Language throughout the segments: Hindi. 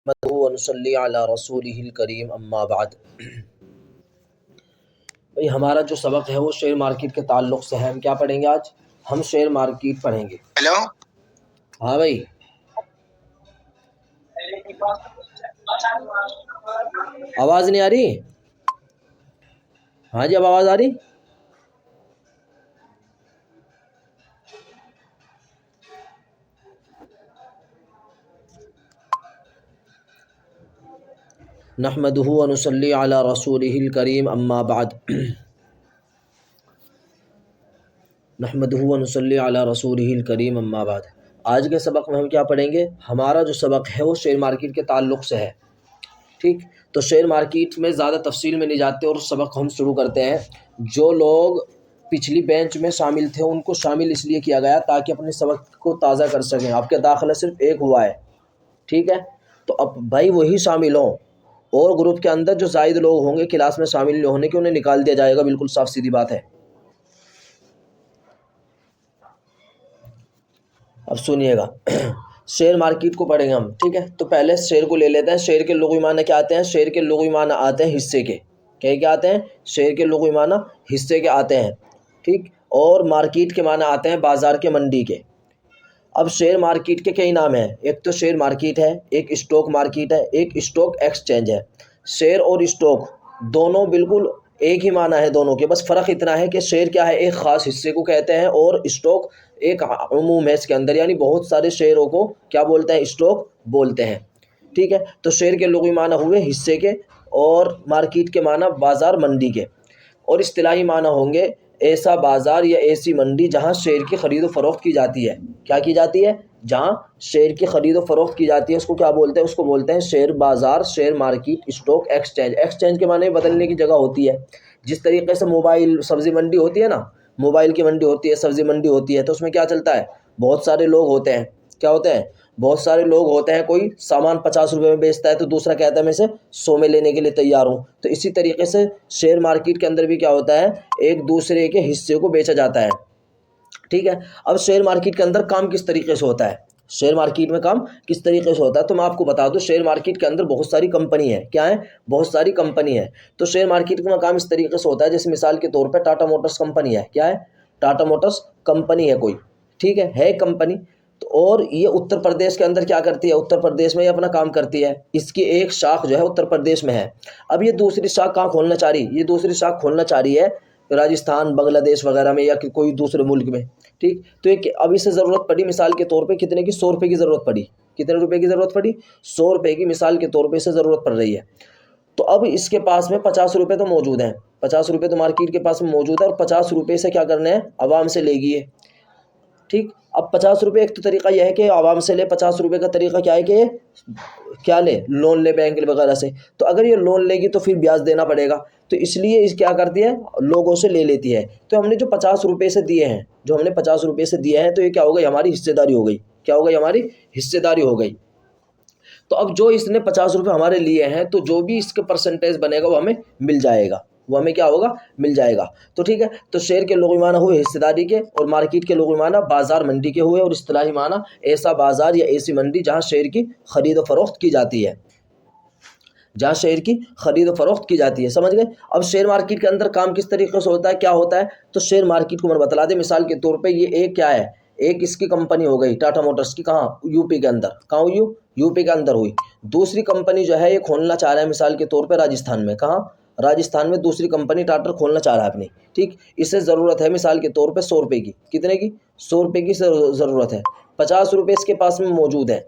व नसल्ली अला रसूलिहिल करीम अम्मा बाद। भाई हमारा जो सबक है वो शेयर मार्केट के ताल्लुक़ से है। हम क्या पढ़ेंगे आज? हम शेयर मार्केट पढ़ेंगे। हेलो, हाँ भाई, आवाज़ नहीं आ रही? हाँ जी, अब आवाज़ आ रही? नहमदुहु व नुसल्ली अला रसूलिहिल करीम अम्मा बाद। नहमदुहु व नुसल्ली अला रसूलिहिल करीम अम्मा बाद। आज के सबक में हम क्या पढ़ेंगे? हमारा जो सबक है वो शेयर मार्केट के ताल्लुक़ से है। ठीक, तो शेयर मार्केट में ज़्यादा तफसील में नहीं जाते और सबक हम शुरू करते हैं। जो लोग पिछली बेंच में शामिल थे उनको शामिल इसलिए किया गया ताकि अपने सबक को ताज़ा कर सकें। आपके दाखिला सिर्फ एक हुआ है, ठीक है? तो अब भाई वही शामिल हों, और ग्रुप के अंदर जो ज़ायद लोग होंगे क्लास में शामिल नहीं होने के, उन्हें निकाल दिया जाएगा। बिल्कुल साफ सीधी बात है। अब सुनिएगा शेयर मार्केट को पढ़ेंगे हम, ठीक है? तो पहले शेयर को ले लेते हैं। शेयर के लुग़वी माना क्या आते हैं? शेयर के लुग़वी माना आते हैं हिस्से के। क्या आते हैं? शेयर के लुग़वी माना हिस्से के आते हैं, ठीक? और मार्केट के माना आते हैं बाज़ार के, मंडी के। अब शेयर मार्केट के कई नाम हैं। एक तो शेयर मार्केट है, एक स्टॉक मार्केट है, एक स्टॉक एक्सचेंज है। शेयर और स्टॉक दोनों बिल्कुल एक ही माना है दोनों के, बस फ़र्क इतना है कि शेयर क्या है, एक ख़ास हिस्से को कहते हैं, और स्टॉक एक उमूम है इसके अंदर, यानी बहुत सारे शेयरों को क्या बोलते हैं? स्टॉक बोलते हैं, ठीक है? तो शेयर के लुग़वी माना हुए हिस्से के, और मार्केट के माना बाज़ार, मंडी के। और इस्तिलाही माना होंगे ऐसा बाज़ार या ऐसी मंडी जहाँ शेयर की ख़रीद व फ़रोख्त की जाती है। क्या की जाती है? जहाँ शेयर की ख़रीद व फ़रोख्त की जाती है उसको क्या बोलते हैं? उसको बोलते हैं शेयर बाज़ार, share market, stock exchange. Exchange के माने बदलने की जगह होती है। जिस तरीके से मोबाइल सब्ज़ी मंडी होती है ना, मोबाइल की मंडी होती है, सब्ज़ी मंडी होती है, तो उसमें क्या चलता है? बहुत सारे लोग होते हैं। क्या होते हैं? बहुत सारे लोग होते हैं। कोई सामान 50 रुपये में बेचता है तो दूसरा कहता है मैं इसे 100 में लेने के लिए तैयार हूँ। तो इसी तरीके से शेयर मार्केट के अंदर भी क्या होता है? एक दूसरे के हिस्से को बेचा जाता है, ठीक है? अब शेयर मार्केट के अंदर काम किस तरीके से होता है? शेयर मार्केट में काम किस तरीके से होता है तो मैं आपको बता दूं। शेयर मार्केट के अंदर बहुत सारी कंपनी है। क्या है? बहुत सारी कंपनी है। तो शेयर मार्केट में काम इस तरीके से होता है, जैसे मिसाल के तौर पर टाटा मोटर्स कंपनी है। क्या है? टाटा मोटर्स कंपनी है कोई, ठीक है कंपनी। तो और ये उत्तर प्रदेश के अंदर क्या करती है? उत्तर प्रदेश में ये अपना काम करती है। इसकी एक शाख जो है उत्तर प्रदेश में है। अब ये दूसरी शाख कहाँ खोलना चाह रही? ये दूसरी शाख खोलना चाह रही है राजस्थान, बांग्लादेश वगैरह में, या कोई दूसरे मुल्क में, ठीक? तो एक अब इसे ज़रूरत पड़ी मिसाल के तौर पे कितने की? 100 रुपये की ज़रूरत पड़ी। कितने रुपए की ज़रूरत पड़ी? 100 रुपये की मिसाल के तौर पे इसे ज़रूरत पड़ रही है। तो अब इसके पास में 50 रुपये तो मौजूद हैं। 50 रुपये तो मार्केट के पास में मौजूद है, और 50 रुपये से क्या करना है? आवाम से लेगी है, ठीक? अब 50 रुपये, एक तो तरीका यह है कि आवाम से ले। 50 रुपये का तरीका क्या है कि क्या ले? लोन ले बैंक वगैरह से। तो अगर ये लोन लेगी तो फिर ब्याज देना पड़ेगा, तो इसलिए इस क्या करती है? लोगों से ले लेती है। तो हमने जो 50 रुपये से दिए हैं, जो हमने 50 रुपये से दिए हैं, तो ये क्या हो गई? हमारी हिस्सेदारी हो गई। क्या हो गई? हमारी हिस्सेदारी हो गई। तो अब जो इसने 50 रुपये हमारे लिए हैं, तो जो भी इसका परसेंटेज बनेगा वो हमें मिल जाएगा। वो हमें क्या होगा? मिल जाएगा। तो ठीक है, तो शेयर के लुग़वी माना हुए हिस्सेदारी के, और मार्केट के लुग़वी माना बाज़ार, मंडी के हुए, और इस्तिलाही माना ऐसा बाज़ार या ऐसी मंडी जहाँ शेयर की ख़रीद व फ़रोख्त की जाती है। जहाँ शेयर की ख़रीद व फ़रोख्त की जाती है, समझ गए? अब शेयर मार्केट के अंदर काम किस तरीके से होता है, क्या होता है? तो शेयर मार्केट को मैं बतला दें मिसाल के तौर पे। ये एक क्या है? एक इसकी कंपनी हो गई टाटा मोटर्स की। कहाँ? यूपी के अंदर। कहाँ हुई? यूपी के अंदर हुई। दूसरी कंपनी जो है ये खोलना चाह रहा है मिसाल के तौर पे राजस्थान में। कहाँ? राजस्थान में दूसरी कंपनी टाटा खोलना चाह रहा है अपनी, ठीक? इसे ज़रूरत है मिसाल के तौर पे 100 रुपये की। कितने की? 100 रुपये की ज़रूरत है। 50 रुपये इसके पास में मौजूद है,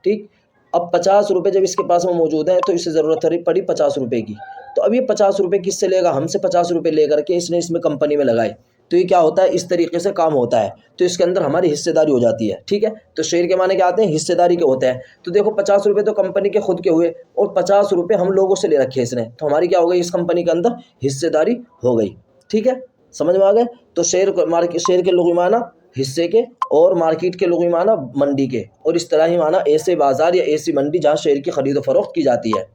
ठीक? अब 50 रुपये जब इसके पास में मौजूद है तो इसे ज़रूरत पड़ी 50 रुपये की। तो अब ये 50 रुपये किससे लेगा? हमसे 50 रुपये लेकर के इसने इसमें कंपनी में लगाए। तो ये क्या होता है? इस तरीके से काम होता है। तो इसके अंदर हमारी हिस्सेदारी हो जाती है, ठीक है? तो शेयर के माने क्या आते हैं? हिस्सेदारी के होते हैं। तो देखो 50 रुपये तो कंपनी के खुद के हुए, और 50 रुपये हम लोगों से ले रखे इसने, तो हमारी क्या हो गई? इस कंपनी के अंदर हिस्सेदारी हो गई, ठीक है? समझ में आ गए? तो शेयर के लुग़वी माना हिस्से के, और मार्केट के लुग़वी माना मंडी के, और इस तरह ही माना ऐसे बाज़ार या ऐसी मंडी जहाँ शेयर की ख़रीद व फ़रोख्त की जाती है।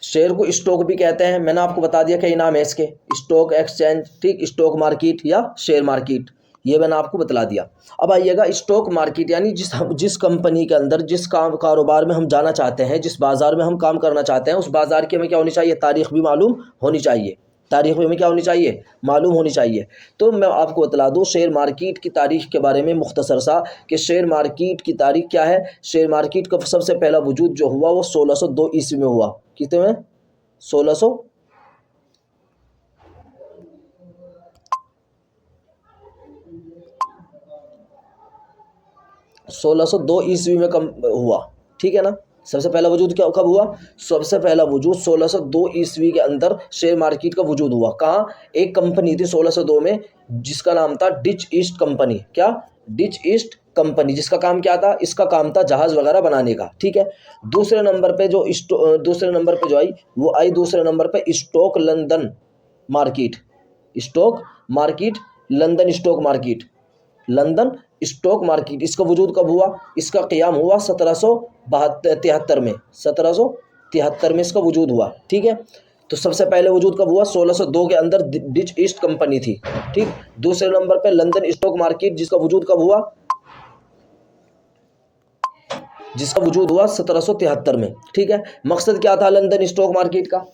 शेयर को स्टॉक भी कहते हैं। मैंने आपको बता दिया कई नाम है इसके। स्टॉक एक्सचेंज, ठीक? स्टॉक मार्केट या शेयर मार्केट, ये मैंने आपको बतला दिया। अब आइएगा स्टॉक मार्केट, यानी जिस कंपनी के अंदर जिस कारोबार में हम जाना चाहते हैं, जिस बाज़ार में हम काम करना चाहते हैं, उस बाज़ार की हमें क्या होनी चाहिए, तारीख भी मालूम होनी चाहिए। तारीख भी हमें क्या होनी चाहिए, मालूम होनी चाहिए। तो मैं आपको बतला दूं शेयर मार्केट की तारीख के बारे में मुख्तसर सा, कि शेयर मार्केट की तारीख क्या है। शेयर मार्केट का सबसे पहला वजूद जो हुआ वो 1602 ईस्वी में हुआ। कितने में, 1602 ईस्वी में कम हुआ, ठीक है ना। सबसे पहला वजूद क्या कब हुआ, सबसे पहला वजूद 1602 ईस्वी के अंदर शेयर मार्केट का वजूद हुआ। कहाँ, एक कंपनी थी 1602 में जिसका नाम था डिच ईस्ट कंपनी। क्या, डिच ईस्ट कंपनी, जिसका काम क्या था, इसका काम था जहाज वगैरह बनाने का, ठीक है। दूसरे नंबर पे जो आई वो आई दूसरे नंबर पे stock London market, stock market, London stock market, London stock market. इसका वजूद कब हुआ, इसका क़याम हुआ 1773 में, 1773 में इसका वजूद हुआ, ठीक है। तो सबसे पहले वजूद कब हुआ, 1602 के अंदर डिच ईस्ट कंपनी थी, ठीक। दूसरे नंबर पे लंदन स्टॉक मार्केट, जिसका वजूद कब हुआ, जिसका वजूद हुआ 1773 में, ठीक है। मकसद क्या था लंदन स्टॉक मार्केट का,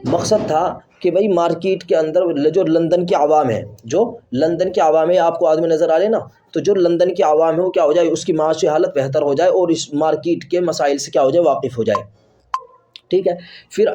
मकसद था कि भाई मार्केट के अंदर जो लंदन की आवाम है, जो लंदन की आवाम है, आपको आदमी नज़र आ रहे ना, तो जो लंदन की आवाम है वो क्या हो जाए, उसकी माशी हालत बेहतर हो जाए और इस मार्केट के मसाइल से क्या हो जाए, वाकिफ़ हो जाए, ठीक है। फिर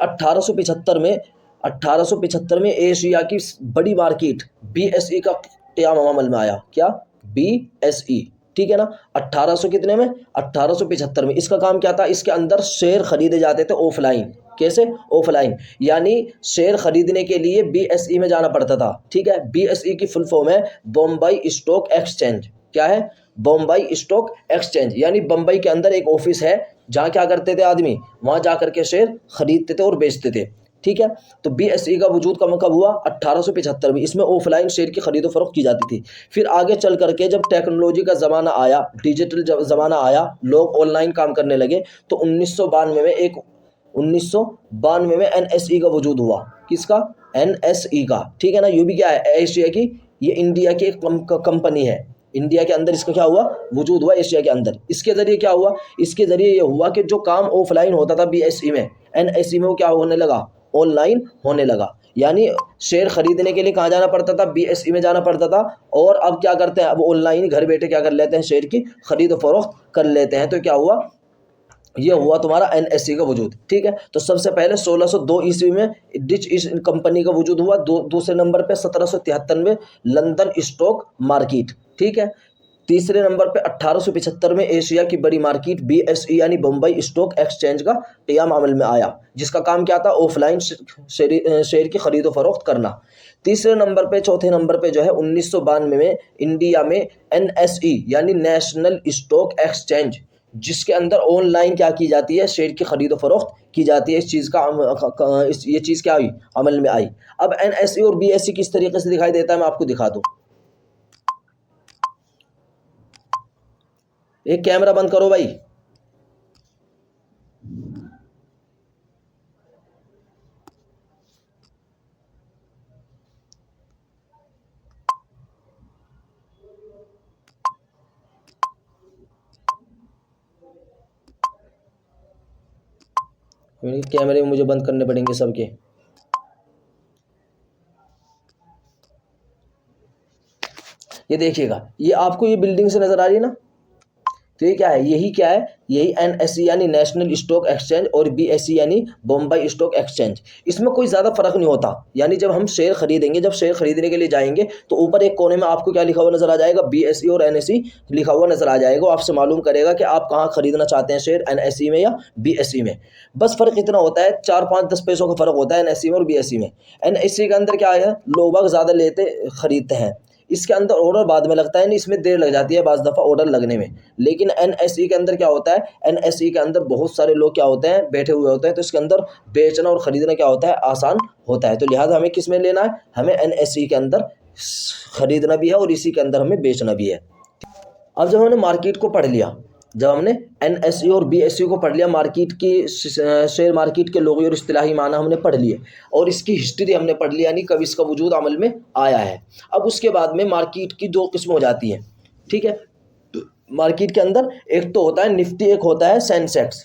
1875 में एशिया की बड़ी मार्केट BSE का क़याम अमल में आया। क्या, BSE, ठीक है ना। 1800 कितने में, 1875 में। इसका काम क्या था, इसके अंदर शेयर खरीदे जाते थे ऑफलाइन। कैसे, ऑफलाइन, यानी शेयर खरीदने के लिए BSE में जाना पड़ता था, ठीक है। BSE की फुल फॉर्म है बॉम्बई स्टॉक एक्सचेंज। क्या है, बॉम्बई स्टॉक एक्सचेंज, यानी बम्बई के अंदर एक ऑफिस है जहाँ क्या करते थे आदमी, वहाँ जा करके शेयर खरीदते थे और बेचते थे, ठीक है। तो BSE का वजूद कब हुआ, 1875 में। इसमें ऑफलाइन शेयर की खरीदो फरोख्त की जाती थी। फिर आगे चल करके जब टेक्नोलॉजी का ज़माना आया, डिजिटल ज़माना आया, लोग ऑनलाइन काम करने लगे, तो 1992 में NSE का वजूद हुआ। किसका, NSE का, ठीक है ना। ये भी क्या है, एशिया की, ये इंडिया की एक कंपनी है। इंडिया के अंदर इसका क्या हुआ, वजूद हुआ एशिया के अंदर। इसके ज़रिए क्या हुआ, इसके ज़रिए ये हुआ कि जो काम ऑफलाइन होता था BSE में, NSE में वो क्या होने लगा, ऑनलाइन होने लगा। यानी शेयर खरीदने के लिए कहाँ जाना पड़ता था, BSE में जाना पड़ता था, और अब क्या करते हैं, अब ऑनलाइन घर बैठे क्या कर लेते हैं, शेयर की खरीद फरोख्त कर लेते हैं। तो क्या हुआ, ये हुआ तुम्हारा NSE का वजूद, ठीक है। तो सबसे पहले 1602 ईस्वी में डिच ईस्ट कंपनी का वजूद हुआ। दूसरे नंबर पे 1773 में लंदन स्टॉक मार्केट, ठीक है। तीसरे नंबर पे 1875 में एशिया की बड़ी मार्केट BSE यानी बम्बई स्टॉक एक्सचेंज का क़याम अमल में आया, जिसका काम क्या था, ऑफलाइन शेयर की खरीदो फरोख्त करना। तीसरे नंबर पे, चौथे नंबर पे जो है 1992 में इंडिया में NSE यानी नेशनल स्टॉक एक्सचेंज, जिसके अंदर ऑनलाइन क्या की जाती है, शेयर की खरीदो फरोख्त की जाती है। इस चीज़ का ये चीज़ क्या आई, अमल में आई। अब NSE और BSE किस तरीके से दिखाई देता है, मैं आपको दिखा दूँ। एक कैमरा बंद करो भाई। कैमरे मुझे बंद करने पड़ेंगे सबके। ये देखिएगा, ये आपको ये बिल्डिंग से नजर आ रही है ना, तो ये क्या है, यही क्या है, यही NSE यानी नेशनल स्टॉक एक्सचेंज और BSE यानी बॉम्बई स्टॉक एक्सचेंज। इसमें कोई ज़्यादा फर्क नहीं होता। यानी जब हम शेयर खरीदेंगे, जब शेयर खरीदने के लिए जाएंगे, तो ऊपर एक कोने में आपको क्या लिखा हुआ नजर आ जाएगा, BSE और NSE लिखा हुआ नजर आ जाएगा। आपसे मालूम करेगा कि आप कहाँ खरीदना चाहते हैं शेयर, NSE में या BSE में। बस फ़र्क इतना होता है, 4-5-10 पैसों का फ़र्क होता है NSE में और BSE में। NSE के अंदर क्या है, लोग बाग ज़्यादा लेते खरीदते हैं, इसके अंदर ऑर्डर बाद में लगता है, नहीं इसमें देर लग जाती है बाज़ दफ़ा ऑर्डर लगने में। लेकिन NSE के अंदर क्या होता है, NSE के अंदर बहुत सारे लोग क्या होते हैं, बैठे हुए होते हैं, तो इसके अंदर बेचना और ख़रीदना क्या होता है, आसान होता है। तो लिहाजा हमें किस में लेना है, हमें NSE के अंदर ख़रीदना भी है और इसी के अंदर हमें बेचना भी है। अब जब हमने मार्केट को पढ़ लिया, जब हमने एनएसई और बीएसई को पढ़ लिया, मार्केट की शेयर मार्केट के लोगों और इस्तिलाही माना हमने पढ़ लिए और इसकी हिस्ट्री हमने पढ़ लिया, यानी कब इसका वजूद अमल में आया है। अब उसके बाद में मार्केट की दो किस्म हो जाती हैं, ठीक है। मार्केट के अंदर एक तो होता है निफ्टी, एक होता है सेंसेक्स।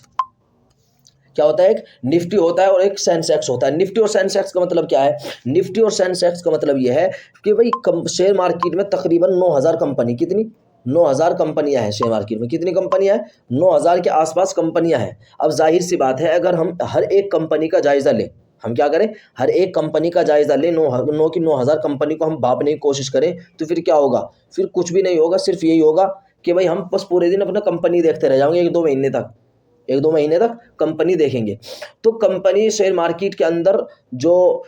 क्या होता है? एक निफ्टी होता है और एक सेंसेक्स होता है। निफ्टी और सेंसेक्स का मतलब क्या है? निफ्टी और सेंसेक्स का मतलब यह है कि भाई शेयर मार्केट में तकरीबन 9000 कंपनी, कितनी 9000 कंपनियां हैं शेयर मार्केट में। कितनी कंपनियां हैं? 9000 के आसपास कंपनियां हैं। अब जाहिर सी बात है, अगर हम हर एक कंपनी का जायजा लें, हम क्या करें, हर एक कंपनी का जायजा लें, 9000 कंपनी को हम भापने की कोशिश करें, तो फिर क्या होगा? फिर कुछ भी नहीं होगा। सिर्फ यही होगा कि भाई हम बस पूरे दिन अपना कंपनी देखते रह जाएंगे, 1-2 महीने तक कंपनी देखेंगे। तो कंपनी शेयर मार्केट के अंदर जो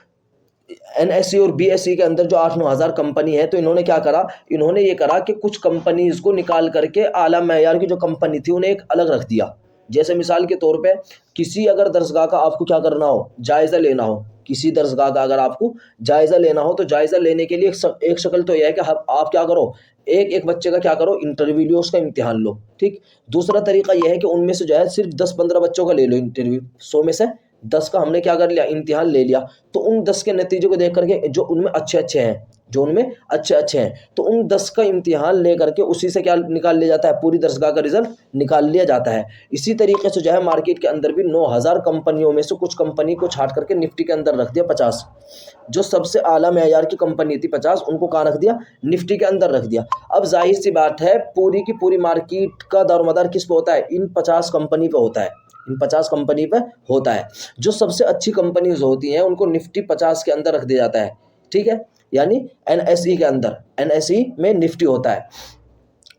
एनएसई और बीएसई के अंदर जो 8-9 हज़ार कंपनी है, तो इन्होंने क्या करा, इन्होंने ये करा कि कुछ कंपनीज को निकाल करके आला मैयार की जो कंपनी थी उन्हें एक अलग रख दिया। जैसे मिसाल के तौर पे किसी अगर दरसगाह का आपको क्या करना हो, जायज़ा लेना हो, किसी दरसगाह का अगर आपको जायज़ा लेना हो, तो जायज़ा लेने के लिए एक शक्ल तो यह है कि आप क्या करो, एक एक बच्चे का क्या करो, इंटरव्यू लो, उसका इम्तिहान लो, ठीक। दूसरा तरीका यह है कि उनमें से जो है सिर्फ 10-15 बच्चों का ले लो इंटरव्यू, 100 में से 10 का हमने क्या कर लिया, इम्तिहान ले लिया। तो उन 10 के नतीजे को देख करके जो उनमें अच्छे हैं, तो उन 10 का इम्तिहान ले करके उसी से क्या निकाल लिया जाता है, पूरी दरसगाह का रिजल्ट निकाल लिया जाता है। इसी तरीके से जो है मार्केट के अंदर भी 9000 कंपनियों में से कुछ कंपनी को छाट करके निफ्टी के अंदर रख दिया 50। जो सबसे आला मेयार की कंपनी थी 50, उनको कहाँ रख दिया, निफ्टी के अंदर रख दिया। अब जाहिर सी बात है, पूरी की पूरी मार्केट का दारोमदार किस पे होता है, इन 50 कंपनी पे होता है, इन 50 कंपनी पे होता है। जो सबसे अच्छी कंपनीज होती हैं उनको निफ्टी 50 के अंदर रख दिया जाता है, ठीक है, यानी एनएसई के अंदर, एनएसई में निफ्टी होता है,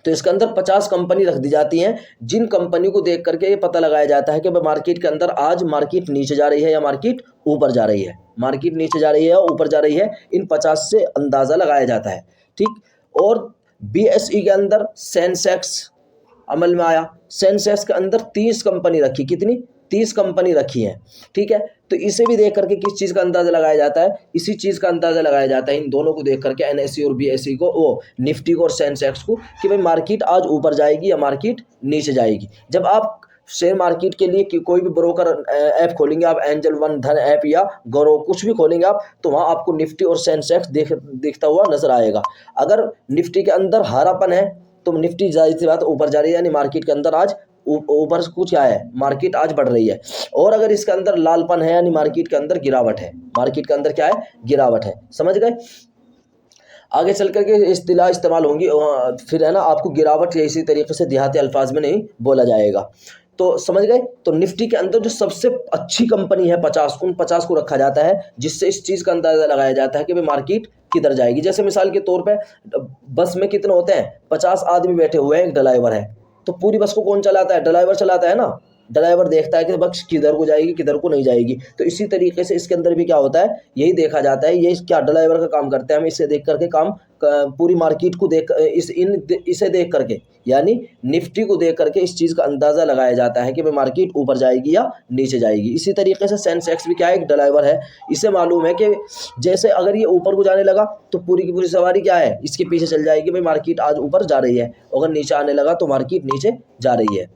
तो इसके अंदर 50 कंपनी रख दी जाती हैं, जिन कंपनी को देख करके ये पता लगाया जाता है कि भाई मार्केट के अंदर आज मार्केट नीचे जा रही है या मार्केट ऊपर जा रही है, मार्केट नीचे जा रही है या ऊपर जा रही है, इन 50 से अंदाज़ा लगाया जाता है, ठीक। और बीएसई के अंदर सेंसेक्स अमल में आया। सेंसेक्स के अंदर 30 कंपनी रखी, कितनी, 30 कंपनी रखी है, ठीक है। तो इसे भी देख करके किस चीज़ का अंदाज़ा लगाया जाता है, इसी चीज़ का अंदाज़ा लगाया जाता है, इन दोनों को देख करके, एनएसई और बीएसई को, वो निफ्टी को और सेंसेक्स को, कि भाई मार्केट आज ऊपर जाएगी या मार्केट नीचे जाएगी। जब आप शेयर मार्केट के लिए कि कोई भी ब्रोकर ऐप खोलेंगे आप, एंजल वन, धन ऐप या गौरव, कुछ भी खोलेंगे आप, तो वहाँ आपको निफ्टी और सेंसेक्स दिखता हुआ नजर आएगा। अगर निफ्टी के अंदर हरापन है तो निफ्टी जाहिर सी बात ऊपर जा रही है, यानी मार्केट के अंदर आज ऊपर कुछ क्या है, मार्केट आज बढ़ रही है। और अगर इसके अंदर लालपन है, यानी मार्केट के अंदर गिरावट है, मार्केट के अंदर क्या है, गिरावट है। समझ गए? आगे चल करके इस्तिलाह इस्तेमाल होंगी, फिर है ना, आपको गिरावट इसी तरीके से देहाती अल्फाज में नहीं बोला जाएगा। तो समझ गए? तो निफ्टी के अंदर जो सबसे अच्छी कंपनी है 50, उन 50 को रखा जाता है, जिससे इस चीज़ का अंदाज़ा लगाया जाता है कि भाई मार्केट किधर जाएगी। जैसे मिसाल के तौर पे बस में कितने होते हैं, 50 आदमी बैठे हुए हैं, एक ड्राइवर है, तो पूरी बस को कौन चलाता है, ड्राइवर चलाता है ना। ड्राइवर देखता है कि बस किधर को जाएगी, किधर को नहीं जाएगी। तो इसी तरीके से इसके अंदर भी क्या होता है, यही देखा जाता है, ये क्या ड्राइवर का काम करते हैं, हम इसे देख करके काम, पूरी मार्केट को देख इसे देख करके, यानी निफ्टी को देख करके इस चीज़ का अंदाज़ा लगाया जाता है कि भाई मार्केट ऊपर जाएगी या नीचे जाएगी। इसी तरीके से सेंसेक्स भी क्या है, एक ड्राइवर है, इसे मालूम है कि जैसे अगर ये ऊपर को जाने लगा तो पूरी की पूरी सवारी क्या है, इसके पीछे चल जाएगी, भाई मार्केट आज ऊपर जा रही है, अगर नीचे आने लगा तो मार्केट नीचे जा रही है।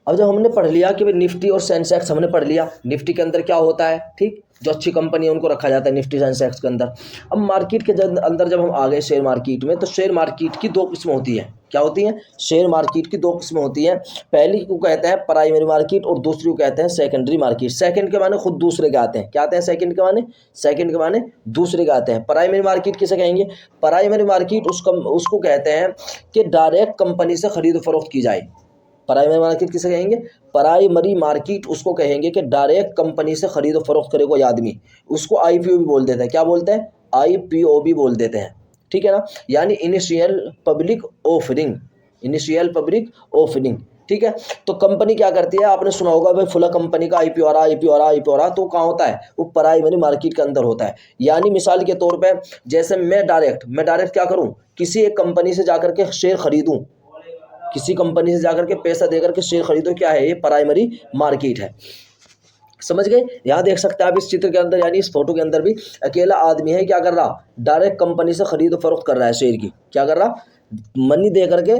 अब जब हमने पढ़ लिया कि भाई निफ्टी और सेंसेक्स हमने पढ़ लिया, निफ्टी के अंदर क्या होता है, ठीक, जो अच्छी कंपनी है उनको रखा जाता है निफ्टी सेंसेक्स के अंदर। अब मार्केट के अंदर जब हम आ गए शेयर मार्केट में, तो शेयर मार्केट की दो किस्म होती है। क्या होती हैं? शेयर मार्केट की दो किस्म होती हैं। पहली को कहते हैं प्राइमरी मार्केट और दूसरी को कहते हैं सेकेंडरी मार्केट। सेकंड के माने खुद दूसरे के आते हैं, क्या आते हैं सेकंड के माने, सेकंड के माने दूसरे के आते हैं। प्राइमरी मार्केट किसे कहेंगे? प्राइमरी मार्केट उसको कहते हैं कि डायरेक्ट कंपनी से खरीद फरोख्त की जाए। प्राइमरी मार्केट किसे कहेंगे? प्राइमरी मार्केट उसको कहेंगे कि डायरेक्ट कंपनी से खरीद फरोख्त करे कोई आदमी, उसको आईपीओ भी बोल देते हैं। क्या बोलते हैं? आईपीओ भी बोल देते हैं, ठीक है ना, यानी initial public offering, initial public offering, ठीक है। तो कंपनी क्या करती है, आपने सुना होगा भाई फुला कंपनी का आईपीओ आ रहा, आईपीओ आ रहा, आईपीओ आ रहा, तो कहाँ होता है, वो प्राइमरी मार्केट के अंदर होता है। यानी मिसाल के तौर पे जैसे मैं डायरेक्ट क्या करूँ, किसी एक कंपनी से जाकर के शेयर खरीदूँ, किसी कंपनी से जाकर के पैसा देकर के शेयर खरीदो, क्या है ये, प्राइमरी मार्केट है। समझ गए? यहाँ देख सकते हैं आप इस चित्र के अंदर, यानी इस फोटो के अंदर भी अकेला आदमी है, क्या कर रहा, डायरेक्ट कंपनी से खरीद फरोख्त कर रहा है शेयर की, क्या कर रहा, मनी दे करके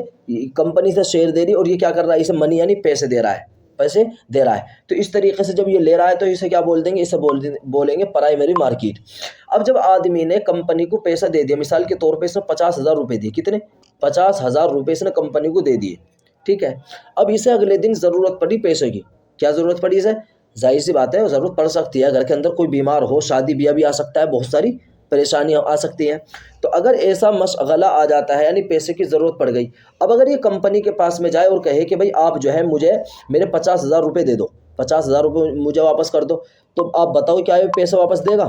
कंपनी से शेयर दे रही और ये क्या कर रहा है, इसे मनी यानी पैसे दे रहा है, पैसे दे रहा है। तो इस तरीके से जब ये ले रहा है तो इसे क्या बोल देंगे, इसे बोलेंगे प्राइमरी मार्केट। अब जब आदमी ने कंपनी को पैसा दे दिया, मिसाल के तौर पे इसने 50,000 रुपये दिए, कितने 50,000 रुपये इसने कंपनी को दे दिए, ठीक है। अब इसे अगले दिन ज़रूरत पड़ी पैसे की, क्या ज़रूरत पड़ी इसे, जाहिर सी बात है ज़रूरत पड़ सकती है, घर के अंदर कोई बीमार हो, शादी ब्याह भी आ सकता है, बहुत सारी परेशानियाँ आ सकती हैं। तो अगर ऐसा मशगला आ जाता है यानी पैसे की ज़रूरत पड़ गई, अब अगर ये कंपनी के पास में जाए और कहे कि भाई आप जो है मुझे मेरे 50,000 रुपये दे दो, 50,000 रुपये मुझे वापस कर दो, तो आप बताओ क्या ये पैसे वापस देगा,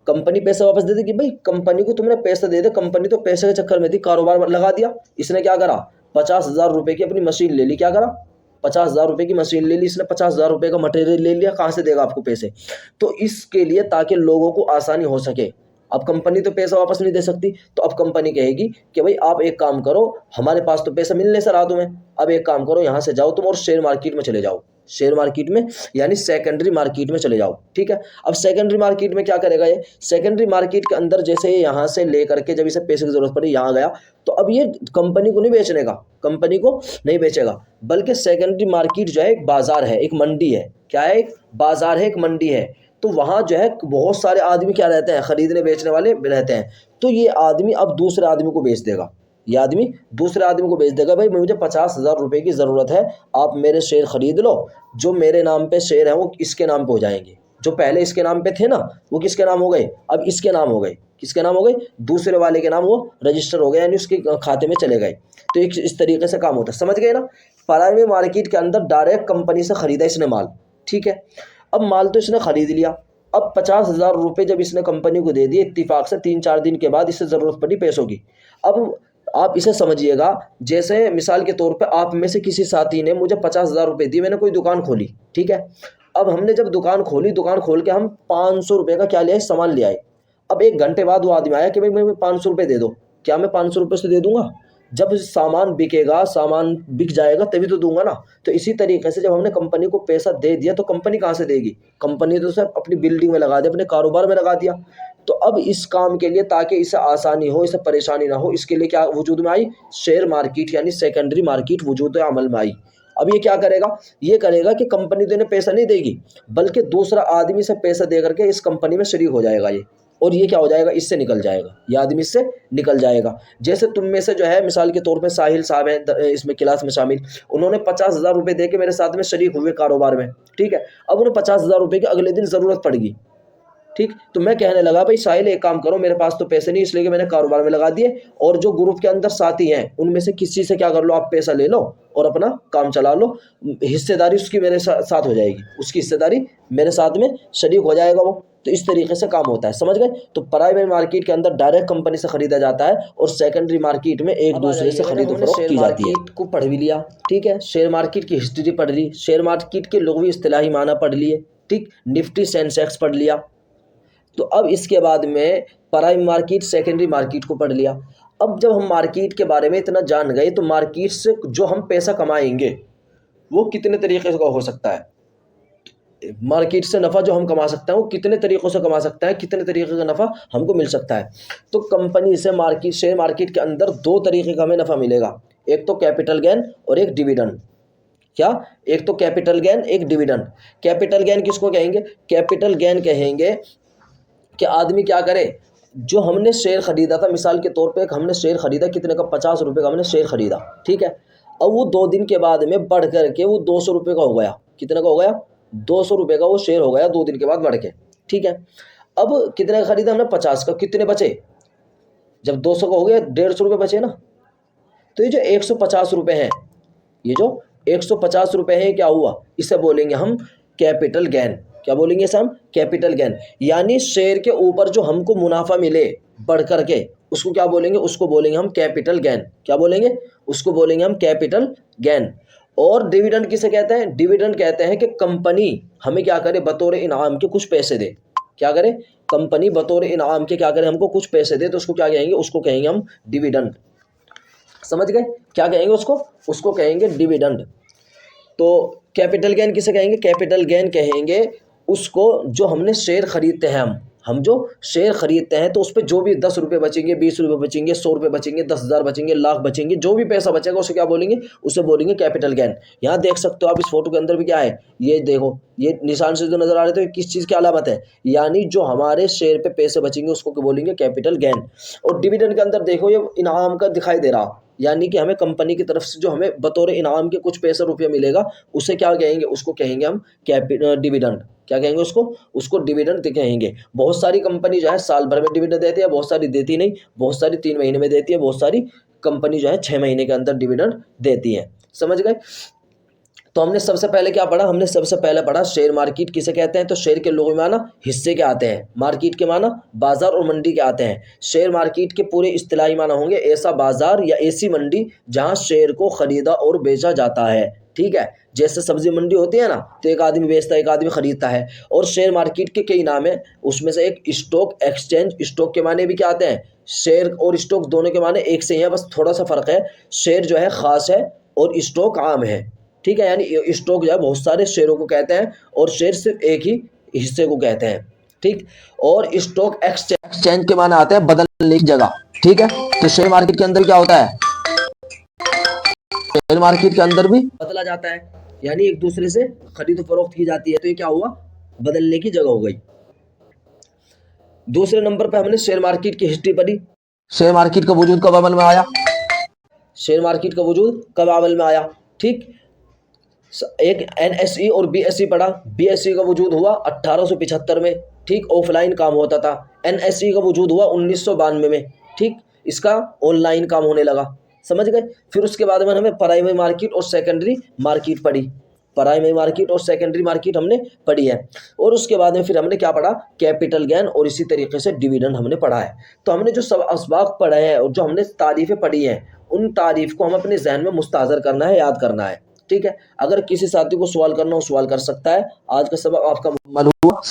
कंपनी पैसा वापस दे देगी। भाई कंपनी को तुमने पैसा दे दे, कंपनी तो पैसे के चक्कर में थी, कारोबार लगा दिया, इसने क्या करा 50,000 रुपये की अपनी मशीन ले ली, क्या करा 50,000 रुपये की मशीन ले ली इसने, 50,000 रुपये का मटेरियल ले लिया, कहाँ से देगा आपको पैसे। तो इसके लिए ताकि लोगों को आसानी हो सके, अब कंपनी तो पैसा वापस नहीं दे सकती, तो अब कंपनी कहेगी कि भाई आप एक काम करो, हमारे पास तो पैसा मिलने से रहा तुम्हें, अब एक काम करो यहाँ से जाओ तुम और शेयर मार्केट में चले जाओ, शेयर मार्केट में यानी सेकेंडरी मार्केट में चले जाओ, ठीक है। अब सेकेंडरी मार्केट में क्या करेगा ये, सेकेंडरी मार्केट के अंदर जैसे ये यहाँ से ले करके जब इसे पैसे की जरूरत पड़ी यहाँ गया, तो अब ये कंपनी को नहीं बेचने का, कंपनी को नहीं बेचेगा, बल्कि सेकेंडरी मार्केट जो है एक बाजार है, एक मंडी है, क्या है, एक बाजार है, एक मंडी है। तो वहाँ जो है बहुत सारे आदमी क्या रहते हैं, खरीदने बेचने वाले रहते हैं। तो ये आदमी अब दूसरे आदमी को बेच देगा, ये आदमी दूसरे आदमी को बेच देगा, भाई मुझे 50,000 रुपये की ज़रूरत है, आप मेरे शेयर ख़रीद लो, जो मेरे नाम पे शेयर हैं वो इसके नाम पे हो जाएंगे, जो पहले इसके नाम पे थे ना वो किसके नाम हो गए, अब इसके नाम हो गए, किसके नाम हो गए, दूसरे वाले के नाम वो रजिस्टर हो गए, यानी उसके खाते में चले गए। तो एक इस तरीके से काम होता है, समझ गए ना। प्राइमरी मार्केट के अंदर डायरेक्ट कंपनी से ख़रीदा इसने माल, ठीक है। अब माल तो इसने ख़रीद लिया, अब 50,000 रुपये जब इसने कंपनी को दे दिए, इत्तीफाक से 3-4 दिन के बाद इससे ज़रूरत पड़ी पैसों की। अब आप इसे समझिएगा, जैसे मिसाल के तौर पे आप में से किसी साथी ने मुझे 50,000 रुपये दिए, मैंने कोई दुकान खोली, ठीक है। अब हमने जब दुकान खोली, दुकान खोल के हम 500 रुपये का क्या लिया, सामान ले आए। अब 1 घंटे बाद वो आदमी आया कि भाई मैं 500 रुपये दे दो, क्या मैं 500 रुपये से दे दूंगा, जब सामान बिकेगा, सामान बिक जाएगा तभी तो दूंगा ना। तो इसी तरीके से जब हमने कंपनी को पैसा दे दिया तो कंपनी कहाँ से देगी, कंपनी तो सिर्फ अपनी बिल्डिंग में लगा दिया, अपने कारोबार में लगा दिया। तो अब इस काम के लिए ताकि इसे आसानी हो, इसे परेशानी ना हो, इसके लिए क्या वजूद में आई, शेयर मार्केट यानी सेकेंडरी मार्केट वजूद अमल में आई। अब ये क्या करेगा, ये करेगा कि कंपनी तो इन्हें पैसा नहीं देगी, बल्कि दूसरा आदमी से पैसा दे करके इस कंपनी में शरीक हो जाएगा ये, और ये क्या हो जाएगा, इससे निकल जाएगा, ये आदमी इससे निकल जाएगा। जैसे तुम में से जो है मिसाल के तौर पे साहिल साहब हैं इसमें क्लास में शामिल, उन्होंने 50,000 रुपये दे के मेरे साथ में शरीक हुए कारोबार में, ठीक है। अब उन्हें 50,000 रुपये की अगले दिन ज़रूरत पड़ेगी, ठीक। तो मैं कहने लगा भाई साहिल एक काम करो, मेरे पास तो पैसे नहीं इसलिए कि मैंने कारोबार में लगा दिए, और जो ग्रुप के अंदर साथी हैं उनमें से किसी से क्या कर लो, आप पैसा ले लो और अपना काम चला लो, हिस्सेदारी उसकी मेरे साथ हो जाएगी, उसकी हिस्सेदारी मेरे साथ में शरीक हो जाएगा वो। तो इस तरीके से काम होता है, समझ गए। तो प्राइमरी मार्केट के अंदर डायरेक्ट कंपनी से खरीदा जाता है और सेकेंडरी मार्केट में एक दूसरे से खरीद फरोख्त की जाती है। को पढ़ भी लिया, ठीक है, शेयर मार्केट की हिस्ट्री पढ़ ली, शेयर मार्केट के लुग़वी इस्तिलाही माना पढ़ लिए, ठीक, निफ्टी सेंसेक्स पढ़ लिया। तो अब इसके बाद में प्राइम मार्केट सेकेंडरी मार्केट को पढ़ लिया। अब जब हम मार्केट के बारे में इतना जान गए तो मार्केट से जो हम पैसा कमाएंगे वो कितने तरीके से हो सकता है, मार्केट से नफ़ा जो हम कमा सकते हैं वो कितने तरीक़ों से कमा सकते हैं, कितने तरीके का नफ़ा हमको मिल सकता है। तो कंपनी से मार्केट, शेयर मार्केट के अंदर 2 तरीके का हमें नफ़ा मिलेगा, एक तो कैपिटल गेन और एक डिविडेंड। क्या, एक तो कैपिटल गेन, एक डिविडेंड। कैपिटल गेन किसको कहेंगे, कैपिटल गेन कहेंगे कि आदमी क्या करे, जो हमने शेयर ख़रीदा था, मिसाल के तौर पे एक हमने शेयर ख़रीदा, कितने का, 50 रुपये का हमने शेयर ख़रीदा, ठीक है। अब वो 2 दिन के बाद में बढ़ कर के वो 200 रुपये का हो गया, कितने का हो गया, 200 रुपये का वो शेयर हो गया 2 दिन के बाद बढ़ के, ठीक है। अब कितने का ख़रीदा हमने, 50 का, कितने बचे, जब 200 का हो गया 150 रुपये बचे ना। तो ये जो 150 रुपये हैं, ये जो 150 रुपये हैं, क्या हुआ, इसे बोलेंगे हम कैपिटल गेन। क्या बोलेंगे इसे हम, कैपिटल गेन। यानी शेयर के ऊपर जो हमको मुनाफा मिले बढ़ कर के, उसको क्या बोलेंगे, उसको बोलेंगे हम कैपिटल गेन। क्या बोलेंगे, उसको बोलेंगे हम कैपिटल गेन। और डिविडेंड किसे कहते हैं, डिविडेंड कहते हैं कि कंपनी हमें क्या करे, बतौर इनाम के कुछ पैसे दे, क्या करे, कंपनी बतौर इनाम के क्या करे, हमको कुछ पैसे दे, तो उसको क्या कहेंगे, उसको कहेंगे हम डिविडेंड। समझ गए, क्या कहेंगे उसको, उसको कहेंगे डिविडेंड। तो कैपिटल गेन किसे कहेंगे, कैपिटल गेन कहेंगे उसको जो हमने शेयर खरीदते हैं हम जो शेयर खरीदते हैं तो उस पर जो भी 10 रुपये बचेंगे, 20 रुपये बचेंगे, 100 रुपये बचेंगे, 10,000 बचेंगे, लाख बचेंगे, जो भी पैसा बचेगा उसे क्या बोलेंगे, उसे बोलेंगे कैपिटल गेन। यहाँ देख सकते हो आप, इस फोटो के अंदर भी क्या है, ये देखो, ये निशान से जो नजर आ रहे थे किस चीज़ की अलामत है, यानी जो हमारे शेयर पे पैसे बचेंगे उसको क्या बोलेंगे, कैपिटल गेन। और डिविडेंड के अंदर देखो ये इनाम का दिखाई दे रहा, यानी कि हमें कंपनी की तरफ से जो हमें बतौर इनाम के कुछ पैसा रुपया मिलेगा, उसे क्या कहेंगे, उसको कहेंगे हम डिविडेंड। क्या कहेंगे उसको डिविडेंड कहेंगे। बहुत सारी कंपनी जो है साल भर में डिविडेंड देती है, बहुत सारी देती नहीं, बहुत सारी 3 महीने में देती है, बहुत सारी कंपनी जो है 6 महीने के अंदर डिविडेंड देती है। समझ गए। तो हमने सबसे पहले क्या पढ़ा, हमने सबसे पहले पढ़ा शेयर मार्केट किसे कहते हैं, तो शेयर के लुग़वी माना हिस्से के आते हैं, मार्केट के माना बाजार और मंडी के आते हैं। शेयर मार्केट के पूरे इस्तिलाही माना होंगे ऐसा बाजार या ऐसी मंडी जहां शेयर को खरीदा और बेचा जाता है। ठीक है, जैसे सब्जी मंडी होती है ना, तो एक आदमी बेचता है, एक आदमी खरीदता है। और शेयर मार्केट के कई नाम है, उसमें से एक स्टॉक एक्सचेंज, स्टॉक के माने भी क्या आते हैं, शेयर और स्टॉक दोनों के माने एक से ही है, बस थोड़ा सा फर्क है, शेयर जो है खास है और स्टॉक आम है। ठीक है, यानी स्टॉक जो है बहुत सारे शेयरों को कहते हैं और शेयर सिर्फ एक ही हिस्से को कहते हैं। ठीक, और स्टॉक एक्सचेंज के माने आते हैं बदलने की जगह। ठीक है, तो शेयर मार्केट के अंदर क्या होता है, शेयर मार्केट के अंदर भी बदला जाता है, यानी एक दूसरे से खरीद फरोख्त की जाती है, तो ये क्या हुआ, बदलने की जगह हो गई। दूसरे नंबर पे हमने शेयर मार्केट की हिस्ट्री पढ़ी। शेयर मार्केट का वजूद कब अमल में आया, शेयर मार्केट का वजूद कब अमल में आया। ठीक, एक NSE और BSE पढ़ा। BSE का वजूद हुआ 1875 में। ठीक, ऑफलाइन काम होता था। NSE का वजूद हुआ 1992 में। ठीक, इसका ऑनलाइन काम होने लगा। समझ गए। फिर उसके बाद में हमें प्राइमरी मार्केट और सेकेंडरी मार्केट पढ़ी, प्राइमरी मार्केट और सेकेंडरी मार्केट हमने पढ़ी है। और उसके बाद में फिर हमने क्या पढ़ा, कैपिटल गेन और इसी तरीके से डिविडेंड हमने पढ़ा है। तो हमने जो सब असबाब पढ़े हैं और जो हमने तारीफ़ें पढ़ी हैं, उन तारीफ़ को हम अपने जहन में मुस्ताज़र करना है, याद करना है। ठीक है, अगर किसी साथी को सवाल करना हो सवाल कर सकता है। आज का सबक आपका मुकम्मल हुआ।